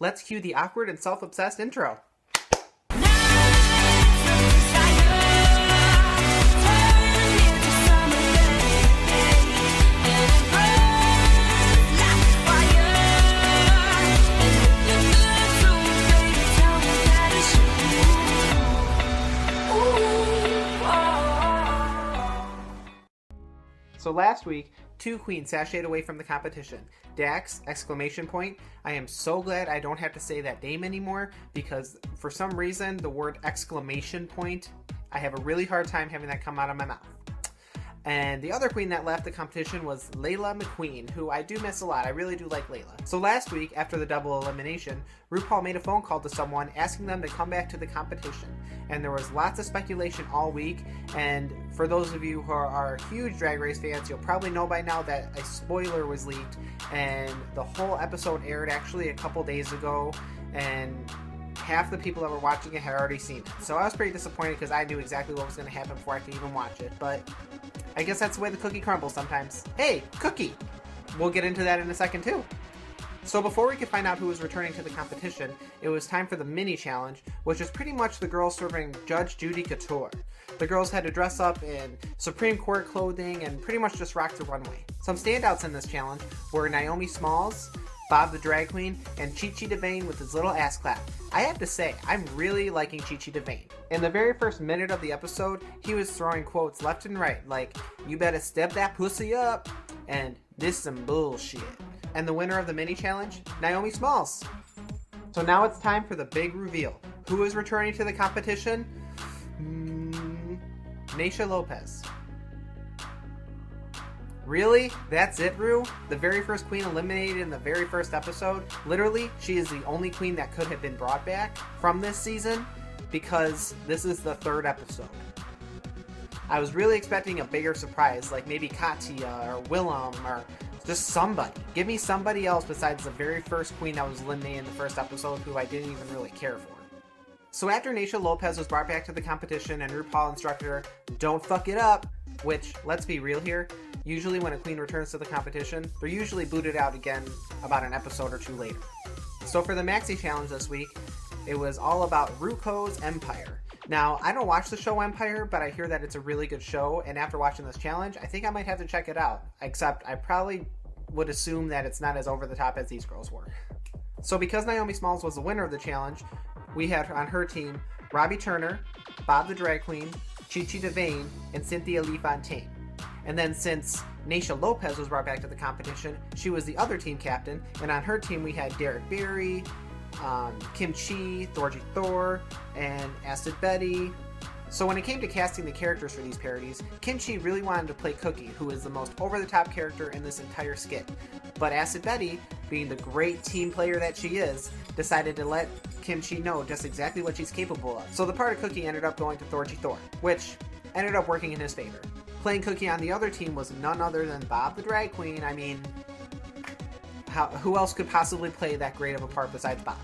let's cue the awkward and self-obsessed intro. So last week, two queens sashayed away from the competition. Dax, exclamation point. I am so glad I don't have to say that name anymore because for some reason the word exclamation point, I have a really hard time having that come out of my mouth. And the other queen that left the competition was Layla McQueen, who I do miss a lot. I really do like Layla. So last week, after the double elimination, RuPaul made a phone call to someone asking them to come back to the competition. And there was lots of speculation all week. And for those of you who are huge Drag Race fans, you'll probably know by now that a spoiler was leaked. And the whole episode aired actually a couple days ago. And half the people that were watching it had already seen it. So I was pretty disappointed because I knew exactly what was going to happen before I could even watch it. But I guess that's the way the cookie crumbles sometimes. Hey, cookie! We'll get into that in a second too. So before we could find out who was returning to the competition, it was time for the mini challenge, which is pretty much the girls serving Judge Judy Couture. The girls had to dress up in Supreme Court clothing and pretty much just rock the runway. Some standouts in this challenge were Naomi Smalls, Bob the Drag Queen, and Chi Chi DeVayne with his little ass clap. I have to say, I'm really liking Chi Chi DeVayne. In the very first minute of the episode, he was throwing quotes left and right, like, "You better step that pussy up," and "This some bullshit." And the winner of the mini challenge, Naomi Smalls. So now it's time for the big reveal. Who is returning to the competition? Naysha Lopez. Really? That's it, Ru? The very first queen eliminated in the very first episode? Literally, she is the only queen that could have been brought back from this season because this is the third episode. I was really expecting a bigger surprise, like maybe Katya or Willem or just somebody. Give me somebody else besides the very first queen that was eliminated in the first episode who I didn't even really care for. So after Naysha Lopez was brought back to the competition and RuPaul instructed her, don't fuck it up, which, let's be real here, usually when a queen returns to the competition, they're usually booted out again about an episode or two later. So for the Maxi Challenge this week, it was all about RuCo's Empire. Now, I don't watch the show Empire, but I hear that it's a really good show, and after watching this challenge, I think I might have to check it out, except I probably would assume that it's not as over the top as these girls were. So because Naomi Smalls was the winner of the challenge, we had on her team Robbie Turner, Bob the Drag Queen, Chi Chi DeVayne, and Cynthia Lee Fontaine. And then since Naysha Lopez was brought back to the competition, she was the other team captain, and on her team we had Derek Barry, Kim Chi, Thorgy Thor, and Acid Betty. So when it came to casting the characters for these parodies, Kim Chi really wanted to play Cookie, who is the most over-the-top character in this entire skit. But Acid Betty, being the great team player that she is, decided to let Kim Chi know just exactly what she's capable of. So the part of Cookie ended up going to Thorgy Thor, which ended up working in his favor. Playing Cookie on the other team was none other than Bob the Drag Queen. I mean, who else could possibly play that great of a part besides Bob?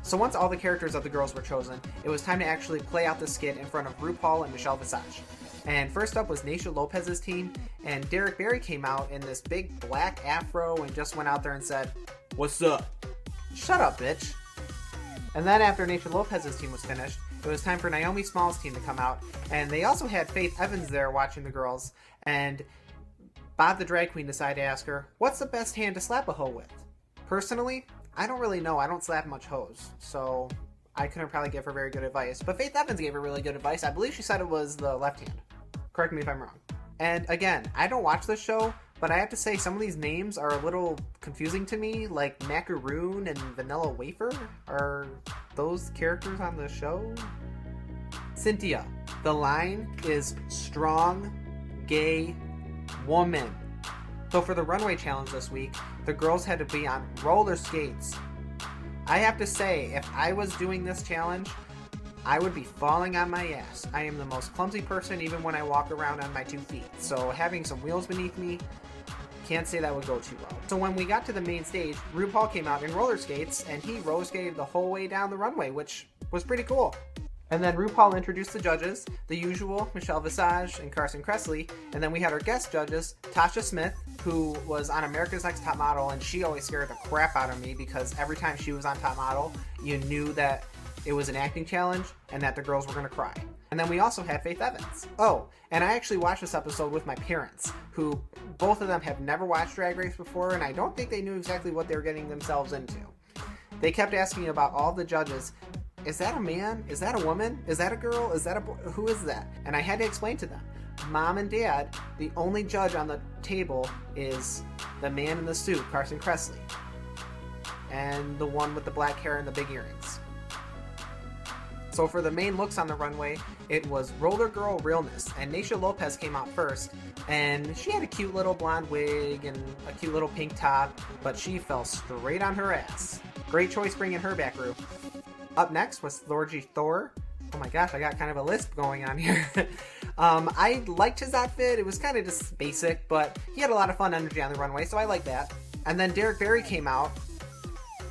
So once all the characters of the girls were chosen, it was time to actually play out the skit in front of RuPaul and Michelle Visage. And first up was Naysha Lopez's team, and Derek Barry came out in this big black afro and just went out there and said, "What's up?" Shut up, bitch. And then after Naysha Lopez's team was finished, it was time for Naomi Smalls' team to come out, and they also had Faith Evans there watching the girls, and Bob the Drag Queen decided to ask her, "What's the best hand to slap a hoe with?" Personally, I don't really know. I don't slap much hoes, so I couldn't probably give her very good advice. But Faith Evans gave her really good advice. I believe she said it was the left hand. Correct me if I'm wrong. And again, I don't watch this show, but I have to say some of these names are a little confusing to me, like Macaroon and Vanilla Wafer. Are those characters on the show? Cynthia. The line is strong, gay, woman. So for the runway challenge this week, the girls had to be on roller skates. I have to say, if I was doing this challenge, I would be falling on my ass. I am the most clumsy person even when I walk around on my 2 feet. So having some wheels beneath me, can't say that would go too well. So when we got to the main stage, RuPaul came out in roller skates and he roller skated the whole way down the runway, which was pretty cool. And then RuPaul introduced the judges, the usual, Michelle Visage and Carson Kressley, and then we had our guest judges, Tasha Smith, who was on America's Next Top Model, and she always scared the crap out of me because every time she was on Top Model, you knew that it was an acting challenge and that the girls were going to cry. And then we also had Faith Evans. Oh, and I actually watched this episode with my parents, who both of them have never watched Drag Race before, and I don't think they knew exactly what they were getting themselves into. They kept asking about all the judges. Is that a man? Is that a woman? Is that a girl? Is that a boy? Who is that? And I had to explain to them. Mom and Dad, the only judge on the table is the man in the suit, Carson Kressley, and the one with the black hair and the big earrings. So for the main looks on the runway, it was Roller Girl Realness, and Naysha Lopez came out first, and she had a cute little blonde wig and a cute little pink top, but she fell straight on her ass. Great choice bringing her back, Ru. Up next was Thorgy Thor. Oh my gosh, I got kind of a lisp going on here. I liked his outfit. It was kind of just basic, but he had a lot of fun energy on the runway, so I like that. And then Derek Barry came out.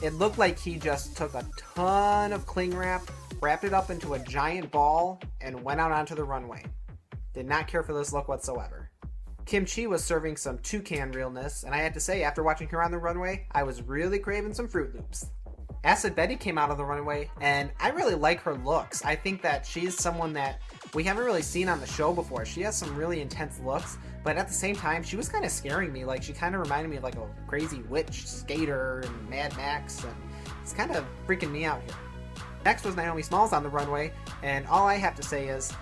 It looked like he just took a ton of cling wrap, wrapped it up into a giant ball, and went out onto the runway. Did not care for this look whatsoever. Kim Chi was serving some toucan realness, and I had to say, after watching her on the runway, I was really craving some Fruit Loops. Acid Betty came out of the runway, and I really like her looks. I think that she's someone that we haven't really seen on the show before. She has some really intense looks, but at the same time, she was kind of scaring me. Like, she kind of reminded me of like a crazy witch skater and Mad Max, and it's kind of freaking me out here. Next was Naomi Smalls on the runway, and all I have to say is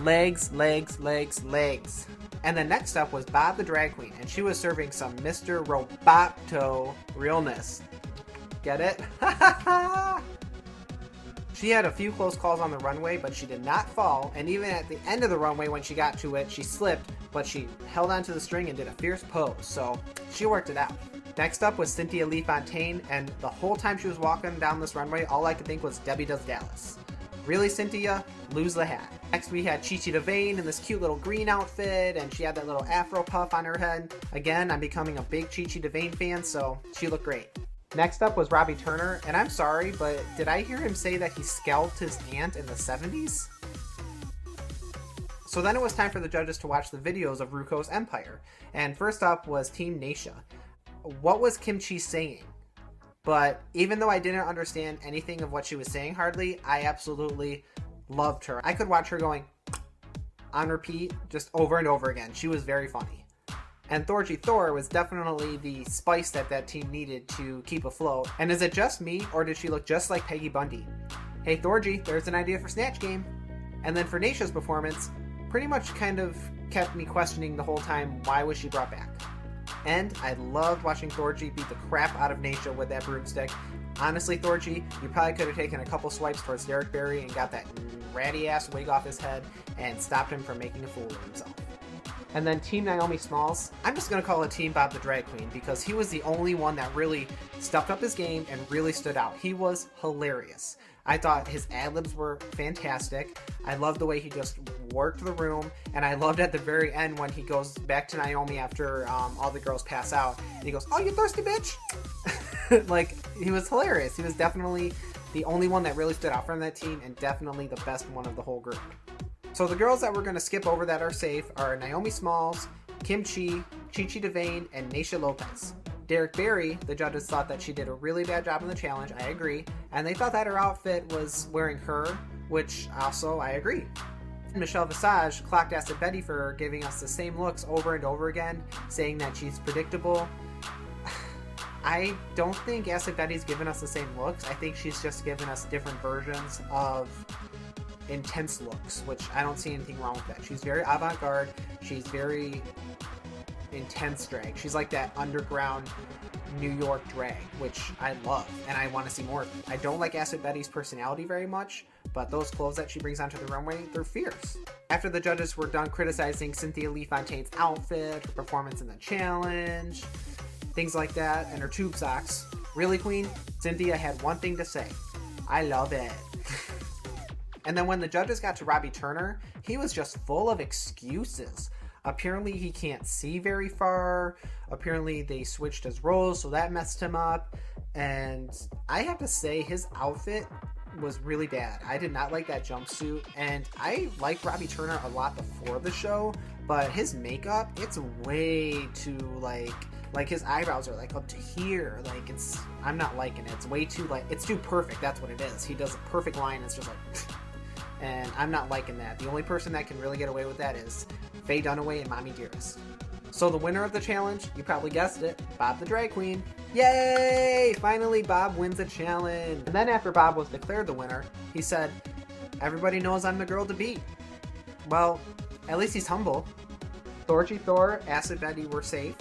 legs, legs, legs, legs. And then next up was Bob the Drag Queen, and she was serving some Mr. Roboto realness. Get it? She had a few close calls on the runway, but she did not fall, and even at the end of the runway when she got to it, she slipped, but she held onto the string and did a fierce pose, so she worked it out. Next up was Cynthia Lee Fontaine, and the whole time she was walking down this runway, all I could think was Debbie Does Dallas. Really, Cynthia? Lose the hat. Next we had Chi Chi DeVayne in this cute little green outfit, and she had that little afro puff on her head. Again, I'm becoming a big Chi Chi DeVayne fan, so she looked great. Next up was Robbie Turner, and I'm sorry, but did I hear him say that he scalped his aunt in the 70s? So then it was time for the judges to watch the videos of RuPaul's Empire, and first up was Team Naysha. What was Kim Chi saying? But even though I didn't understand anything of what she was saying hardly, I absolutely loved her. I could watch her going on repeat just over and over again. She was very funny. And Thorgy Thor was definitely the spice that that team needed to keep afloat. And is it just me, or did she look just like Peggy Bundy? Hey Thorgy, there's an idea for Snatch Game. And then for Naysha's performance, pretty much kind of kept me questioning the whole time, why was she brought back? And I loved watching Thorgy beat the crap out of Naysha with that broomstick. Honestly, Thorgy, you probably could have taken a couple swipes towards Derek Barry and got that ratty ass wig off his head and stopped him from making a fool of himself. And then Team Naomi Smalls, I'm just going to call it Team Bob the Drag Queen because he was the only one that really stepped up his game and really stood out. He was hilarious. I thought his ad-libs were fantastic. I loved the way he just worked the room, and I loved at the very end when he goes back to Naomi after all the girls pass out, and he goes, "Oh, you thirsty bitch?" Like, he was hilarious. He was definitely the only one that really stood out from that team, and definitely the best one of the whole group. So the girls that we're going to skip over that are safe are Naomi Smalls, Kim Chi, Chi Chi DeVayne, and Naysha Lopez. Derek Barry, the judges thought that she did a really bad job in the challenge, I agree, and they thought that her outfit was wearing her, which also I agree. Michelle Visage clocked Acid Betty for giving us the same looks over and over again, saying that she's predictable. I don't think Acid Betty's given us the same looks. I think she's just given us different versions of intense looks, which I don't see anything wrong with that. She's very avant-garde. She's very intense drag. She's like that underground New York drag, which I love, and I want to see more of it. I don't like Acid Betty's personality very much, but those clothes that she brings onto the runway, they're fierce. After the judges were done criticizing Cynthia Lee Fontaine's outfit, her performance in the challenge, things like that, and her tube socks, really, Queen? Cynthia had one thing to say: I love it. And then when the judges got to Robbie Turner, he was just full of excuses. Apparently he can't see very far. Apparently they switched his roles, so that messed him up. And I have to say, his outfit was really bad. I did not like that jumpsuit, and I liked Robbie Turner a lot before the show, but his makeup, it's way too like his eyebrows are like up to here. Like I'm not liking it. It's way too it's too perfect. That's what it is. He does a perfect line. It's just like, and I'm not liking that. The only person that can really get away with that is Faye Dunaway and Mommy Dearest. So the winner of the challenge, you probably guessed it, Bob the Drag Queen. Yay! Finally, Bob wins a challenge. And then after Bob was declared the winner, he said, "Everybody knows I'm the girl to beat." Well, at least he's humble. Thorgy Thor, Acid Betty were safe.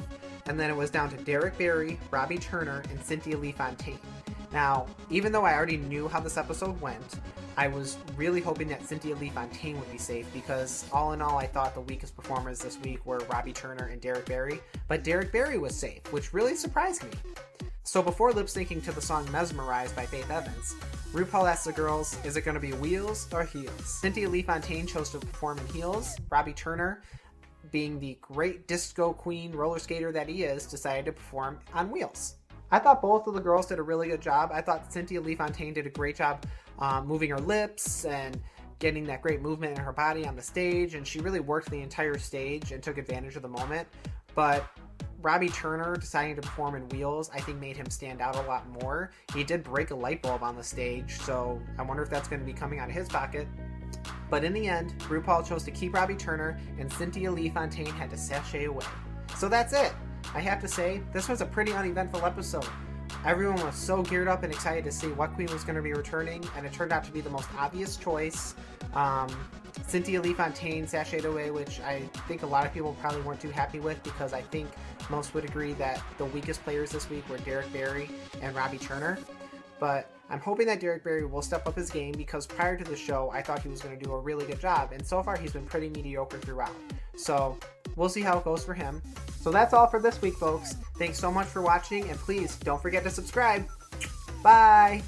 And then it was down to Derek Barry, Robbie Turner, and Cynthia Lee Fontaine. Now, even though I already knew how this episode went, I was really hoping that Cynthia Lee Fontaine would be safe because all in all, I thought the weakest performers this week were Robbie Turner and Derek Barry, but Derek Barry was safe, which really surprised me. So before lip-syncing to the song Mesmerized by Faith Evans, RuPaul asked the girls, is it going to be wheels or heels? Cynthia Lee Fontaine chose to perform in heels. Robbie Turner, being the great disco queen roller skater that he is, decided to perform on wheels. I thought both of the girls did a really good job. I thought Cynthia Lee Fontaine did a great job moving her lips and getting that great movement in her body on the stage, and she really worked the entire stage and took advantage of the moment. But Robbie Turner deciding to perform in wheels, I think made him stand out a lot more. He did break a light bulb on the stage, so I wonder if that's going to be coming out of his pocket. But in the end, RuPaul chose to keep Robbie Turner, and Cynthia Lee Fontaine had to sashay away. So that's it. I have to say, this was a pretty uneventful episode. Everyone was so geared up and excited to see what queen was going to be returning, and it turned out to be the most obvious choice. Cynthia Lee Fontaine sashayed away, which I think a lot of people probably weren't too happy with, because I think most would agree that the weakest players this week were Derek Barry and Robbie Turner. But I'm hoping that Derek Barry will step up his game, because prior to the show, I thought he was going to do a really good job, and so far he's been pretty mediocre throughout. So we'll see how it goes for him. So that's all for this week, folks. Thanks so much for watching, and please don't forget to subscribe. Bye!